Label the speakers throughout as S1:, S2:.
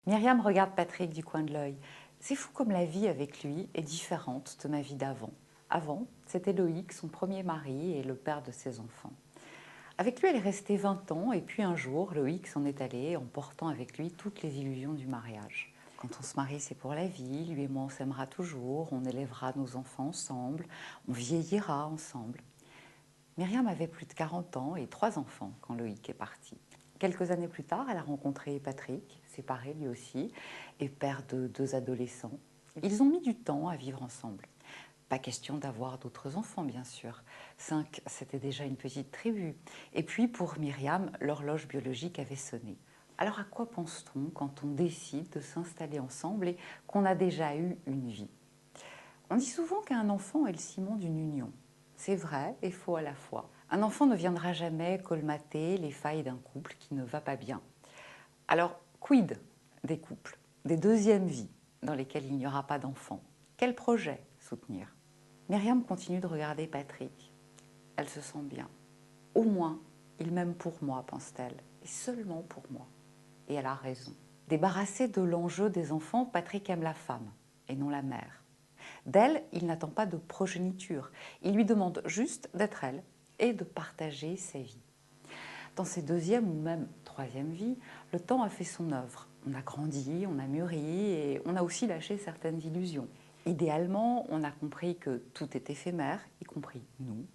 S1: Myriam regarde Patrick du coin de l'œil. C'est fou comme la vie avec lui est différente de ma vie d'avant. Avant, c'était Loïc, son premier mari et le père de ses enfants. Avec lui, elle est restée 20 ans et puis un jour, Loïc s'en est allé, emportant avec lui toutes les illusions du mariage. Quand on se marie, c'est pour la vie, lui et moi on s'aimera toujours, on élèvera nos enfants ensemble, on vieillira ensemble. Myriam avait plus de 40 ans et 3 enfants quand Loïc est parti. Quelques années plus tard, elle a rencontré Patrick, séparé lui aussi, et père de 2 adolescents. Ils ont mis du temps à vivre ensemble. Pas question d'avoir d'autres enfants, bien sûr. 5, c'était déjà une petite tribu. Et puis, pour Myriam, l'horloge biologique avait sonné. Alors, à quoi pense-t-on quand on décide de s'installer ensemble et qu'on a déjà eu une vie? On dit souvent qu'un enfant est le ciment d'une union. C'est vrai et faux à la fois. Un enfant ne viendra jamais colmater les failles d'un couple qui ne va pas bien. Alors, quid des couples, des deuxièmes vies dans lesquelles il n'y aura pas d'enfants? Quel projet soutenir? Myriam continue de regarder Patrick. Elle se sent bien. Au moins, il m'aime pour moi, pense-t-elle, et seulement pour moi. Et elle a raison. Débarrassé de l'enjeu des enfants, Patrick aime la femme et non la mère. D'elle, il n'attend pas de progéniture. Il lui demande juste d'être elle et de partager sa vie. Dans ses deuxième ou même troisième vies, le temps a fait son œuvre. On a grandi, on a mûri et on a aussi lâché certaines illusions. Idéalement, on a compris que tout est éphémère, y compris nous,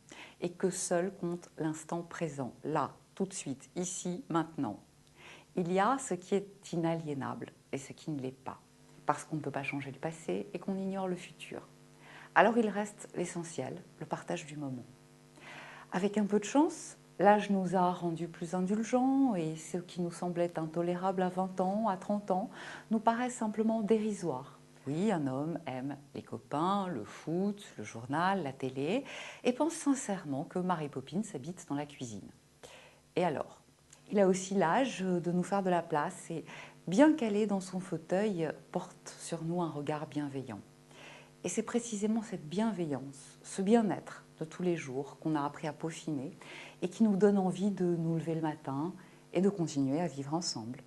S1: et que seul compte l'instant présent, là, tout de suite, ici, maintenant. Il y a ce qui est inaliénable et ce qui ne l'est pas, parce qu'on ne peut pas changer le passé et qu'on ignore le futur. Alors il reste l'essentiel, le partage du moment. Avec un peu de chance, l'âge nous a rendus plus indulgents et ce qui nous semblait intolérable à 20 ans, à 30 ans, nous paraît simplement dérisoire. Oui, un homme aime les copains, le foot, le journal, la télé et pense sincèrement que Mary Poppins habite dans la cuisine. Et alors? Il a aussi l'âge de nous faire de la place et, bien calé dans son fauteuil, porte sur nous un regard bienveillant. Et c'est précisément cette bienveillance, ce bien-être de tous les jours qu'on a appris à peaufiner et qui nous donne envie de nous lever le matin et de continuer à vivre ensemble.